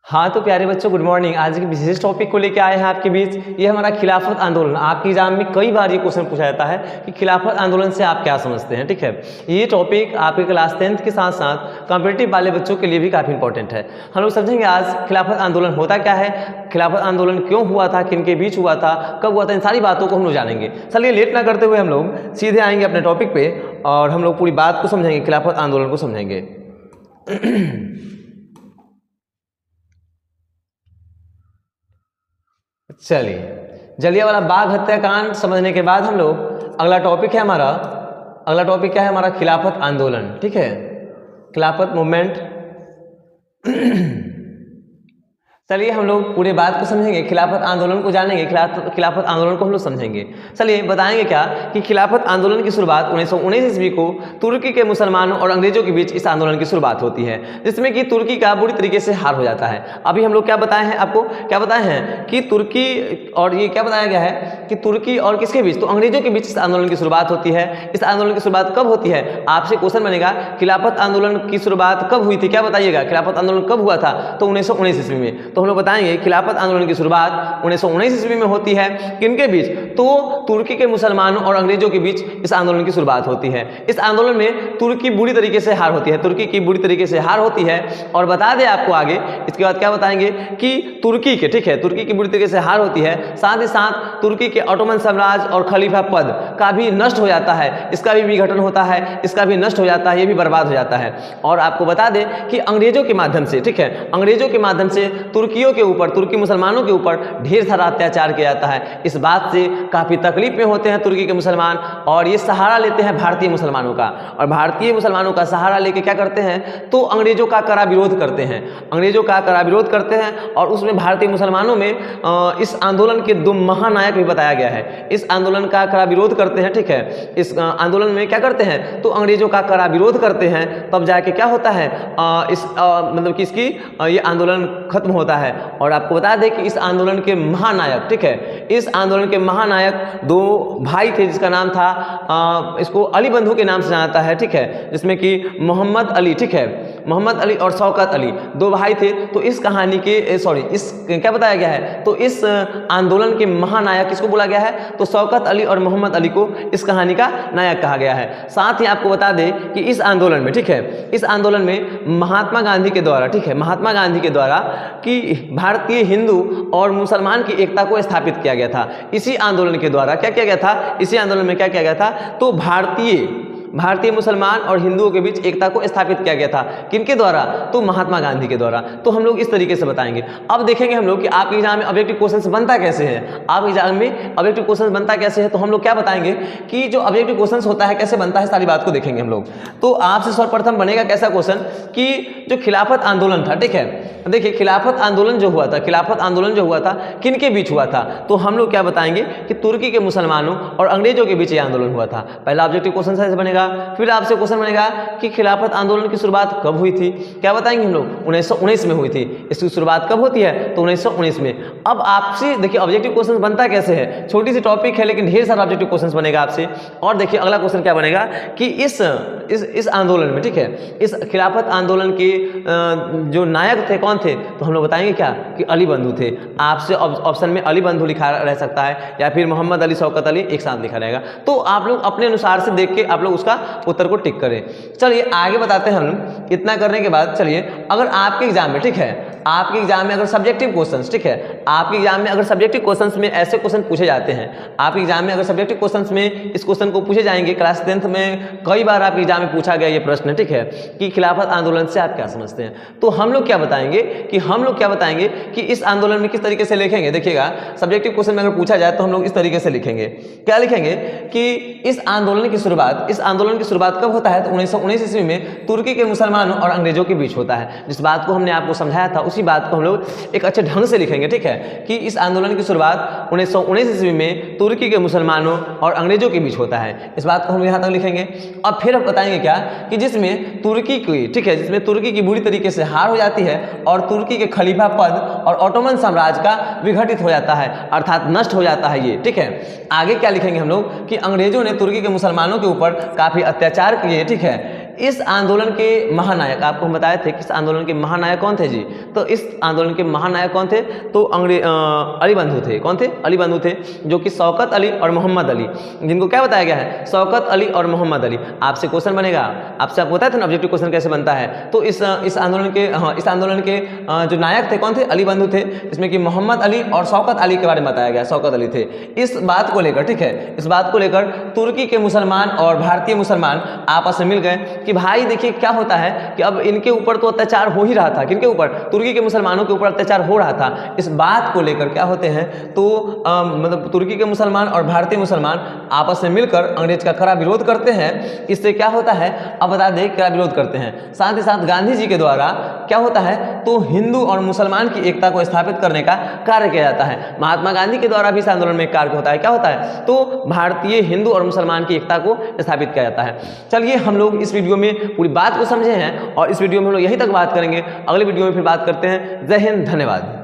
हाँ तो प्यारे बच्चों, गुड मॉर्निंग। आज के विशेष टॉपिक को लेकर आए हैं आपके बीच। ये हमारा खिलाफत आंदोलन। आपके एग्जाम में कई बार ये क्वेश्चन पूछा जाता है कि खिलाफत आंदोलन से आप क्या समझते हैं। ठीक है, ये टॉपिक आपके क्लास 10th के साथ साथ कॉम्पिटिटिव वाले बच्चों के लिए भी काफ़ी इंपॉर्टेंट है। हम लोग समझेंगे आज खिलाफत आंदोलन होता क्या है, खिलाफत आंदोलन क्यों हुआ था, किन के बीच हुआ था, कब हुआ था, इन सारी बातों को हम लोग जानेंगे। चलिए लेट ना करते हुए हम लोग सीधे आएंगे अपने टॉपिक पे और हम लोग पूरी बात को समझेंगे, खिलाफत आंदोलन को समझेंगे। चलिए, जलियांवाला बाग हत्याकांड समझने के बाद हम लोग अगला टॉपिक है हमारा, अगला टॉपिक क्या है हमारा, खिलाफत आंदोलन। ठीक है, खिलाफत मूवमेंट। चलिए हम लोग पूरे बात को समझेंगे, खिलाफत आंदोलन को जानेंगे, खिलाफत आंदोलन को हम लोग समझेंगे। चलिए बताएंगे क्या कि खिलाफत आंदोलन की शुरुआत 1919 ईस्वी को तुर्की के मुसलमानों और अंग्रेजों के बीच इस आंदोलन की शुरुआत होती है, जिसमें कि तुर्की का बुरी तरीके से हार हो जाता है। अभी हम लोग क्या बताए हैं आपको, क्या बताए हैं कि तुर्की और ये क्या बताया गया है कि तुर्की और किसके बीच, तो अंग्रेजों के बीच इस आंदोलन की शुरुआत होती है। इस आंदोलन की शुरुआत कब होती है, आपसे क्वेश्चन बनेगा खिलाफत आंदोलन की शुरुआत कब हुई थी, क्या बताइएगा, खिलाफत आंदोलन कब हुआ था, तो 1919 ईस्वी में। तो हम लोग बताएंगे खिलाफत आंदोलन की शुरुआत 1919 ईस्वी में होती है। किनके बीच, तो तुर्की के मुसलमानों और अंग्रेजों के बीच इस आंदोलन की शुरुआत होती है। इस आंदोलन में तुर्की बुरी तरीके से हार होती है, तुर्की की बुरी तरीके से हार होती है। और बता दें आपको आगे, इसके बाद क्या बताएंगे कि तुर्की के, ठीक है, तुर्की की बुरी तरीके से हार होती है, साथ ही साथ तुर्की के ऑटोमन साम्राज्य और खलीफा पद का भी नष्ट हो जाता है, इसका भी विघटन होता है, इसका भी नष्ट हो जाता है, ये भी बर्बाद हो जाता है। और आपको बता दें कि अंग्रेजों के माध्यम से, ठीक है, अंग्रेजों के माध्यम से तुर्कियों के ऊपर, तुर्की मुसलमानों के ऊपर ढेर सारा अत्याचार किया जाता है। इस बात से काफ़ी तकलीफ में होते हैं तुर्की के मुसलमान और ये सहारा लेते हैं भारतीय मुसलमानों का। और भारतीय मुसलमानों का सहारा लेके क्या करते हैं, तो अंग्रेजों का कड़ा विरोध करते हैं, अंग्रेजों का कड़ा विरोध करते हैं। और उसमें भारतीय मुसलमानों में इस आंदोलन के दो महानायक भी बताया गया है, इस आंदोलन का कड़ा विरोध करते हैं। ठीक है, इस आंदोलन में क्या करते हैं, तो अंग्रेजों का कड़ा विरोध करते हैं, तब जाके क्या होता है, मतलब कि इसकी ये आंदोलन खत्म होता है। और आपको बता दें कि इस आंदोलन के महानायक, ठीक है, इस आंदोलन के महानायक दो भाई थे, जिसका नाम था इसको अली बंधु के नाम से जाना जाता है। ठीक है, जिसमें कि मोहम्मद अली, ठीक है, मोहम्मद अली और शौकत अली दो भाई थे। तो इस कहानी के इस क्या बताया गया है, तो इस आंदोलन के महानायक किसको बोला गया है, तो शौकत अली और मोहम्मद अली को इस कहानी का नायक कहा गया है। साथ ही आपको बता दें कि इस आंदोलन में, ठीक है, इस आंदोलन में महात्मा गांधी के द्वारा, ठीक है, महात्मा गांधी के द्वारा कि भारतीय हिंदू और मुसलमान की एकता को स्थापित किया गया था। इसी आंदोलन के द्वारा क्या किया गया था, इसी आंदोलन में क्या किया गया था, तो भारतीय मुसलमान और हिंदुओं के बीच एकता को स्थापित किया गया था। किनके द्वारा, तो महात्मा गांधी के द्वारा। तो हम लोग इस तरीके से बताएंगे। अब देखेंगे हम लोग कि आपके एग्जाम में ऑब्जेक्टिव क्वेश्चंस बनता कैसे है, आप एग्जाम में ऑब्जेक्टिव क्वेश्चंस बनता कैसे है। तो हम लोग क्या बताएंगे कि जो ऑब्जेक्टिव क्वेश्चंस होता है कैसे बनता है, सारी बात को देखेंगे हम लोग। तो आपसे सर्वप्रथम बनेगा कैसा क्वेश्चन कि जो खिलाफत आंदोलन था, ठीक है, देखिए खिलाफत आंदोलन जो हुआ था, खिलाफत आंदोलन जो हुआ था किनके बीच हुआ था, तो हम लोग क्या बताएंगे कि तुर्की के मुसलमानों और अंग्रेजों के बीच ये आंदोलन हुआ था। पहला ऑब्जेक्टिव क्वेश्चन ऐसे बनेगा। फिर आपसे क्वेश्चन बनेगा कि खिलाफत आंदोलन की शुरुआत कब हुई थी, क्या बताएंगे हम लोग, 1919 में हुई थी। इसकी शुरुआत कब होती है, तो 1919 में। अब आपसे देखिए ऑब्जेक्टिव क्वेश्चन बनता कैसे है, छोटी सी टॉपिक है लेकिन ढेर सारा ऑब्जेक्टिव क्वेश्चन बनेगा आपसे। और देखिए अगला क्वेश्चन क्या बनेगा कि इस आंदोलन में, ठीक है, इस खिलाफत आंदोलन के जो नायक थे कौन थे, तो हम लोग बताएंगे क्या कि अली बंधु थे। आपसे ऑप्शन में अली बंधु लिखा रह सकता है या फिर मोहम्मद अली, शौकत अली एक साथ लिखा रहेगा। तो आप लोग अपने अनुसार से देख के आप लोग उसका उत्तर को टिक करें। चलिए आगे बताते हैं हम। इतना करने के बाद चलिए, अगर आपके एग्जाम में, ठीक है, आपके एग्जाम में अगर सब्जेक्टिव क्वेश्चंस, ठीक है, आपके एग्जाम में अगर सब्जेक्टिव क्वेश्चंस में ऐसे क्वेश्चन पूछे जाते हैं, आपके एग्जाम में अगर सब्जेक्टिव क्वेश्चंस में इस क्वेश्चन को पूछे जाएंगे, क्लास 10th में कई बार आपके एग्जाम में पूछा गया ये प्रश्न, ठीक है, कि खिलाफत आंदोलन से आप क्या समझते हैं। तो हम लोग क्या बताएंगे कि इस आंदोलन में किस तरीके से लिखेंगे। देखिएगा सब्जेक्टिव क्वेश्चन में अगर पूछा जाए तो हम लोग इस तरीके से लिखेंगे, क्या लिखेंगे कि इस आंदोलन की शुरुआत कब होता है, तो 1919 ईस्वी में तुर्की के मुसलमानों और अंग्रेजों के बीच होता है। जिस बात को हमने आपको समझाया था उसी बात को हम लोग एक अच्छे ढंग से लिखेंगे, ठीक है, कि इस आंदोलन की शुरुआत 1919 ईस्वी में तुर्की के मुसलमानों और अंग्रेजों के बीच होता है। इस बात को हम यहाँ तक लिखेंगे। अब फिर हम बताएंगे क्या कि जिसमें तुर्की की, ठीक है, जिसमें तुर्की की बुरी तरीके से हार हो जाती है और तुर्की के खलीफा पद और ऑटोमन साम्राज्य का विघटित हो जाता है, अर्थात नष्ट हो जाता है ये, ठीक है। आगे क्या लिखेंगे हम लोग कि अंग्रेजों ने तुर्की के मुसलमानों के ऊपर काफी अत्याचार किए, ठीक है। इस आंदोलन के महानायक, आपको हम बताए थे कि इस आंदोलन के महानायक कौन थे जी, तो इस आंदोलन के महानायक कौन थे, तो अली बंधु थे। कौन थे? अली बंधु थे, जो कि शौकत अली और मोहम्मद अली, जिनको क्या बताया गया है, शौकत अली और मोहम्मद अली। आपसे क्वेश्चन बनेगा, आपसे आपको बताया था ना ऑब्जेक्टिव क्वेश्चन कैसे बनता है, तो इस आंदोलन के जो नायक थे कौन थे, अली बंधु थे, इसमें कि मोहम्मद अली और शौकत अली के बारे में बताया गया, शौकत अली थे। इस बात को लेकर, ठीक है, इस बात को लेकर तुर्की के मुसलमान और भारतीय मुसलमान आपस में मिल गए कि भाई देखिए क्या होता है कि अब इनके ऊपर तो अत्याचार हो ही रहा था, किनके ऊपर, तुर्की के मुसलमानों के ऊपर अत्याचार हो रहा था। इस बात को लेकर क्या होते हैं, तो मतलब तुर्की के मुसलमान और भारतीय मुसलमान आपस में मिलकर अंग्रेज का कड़ा विरोध करते हैं। इससे क्या होता है, अब बता दें क्या विरोध करते हैं। साथ ही साथ गांधी जी के द्वारा क्या होता है, तो हिंदू और मुसलमान की एकता को स्थापित करने का कार्य किया जाता है। महात्मा गांधी के द्वारा भी इस आंदोलन में एक कार्य होता है, क्या होता है, तो भारतीय हिंदू और मुसलमान की एकता को स्थापित किया जाता है। चलिए हम लोग इस वीडियो में पूरी बात को समझे हैं और इस वीडियो में हम लोग यहीं तक बात करेंगे, अगले वीडियो में फिर बात करते हैं। जय हिंद, धन्यवाद।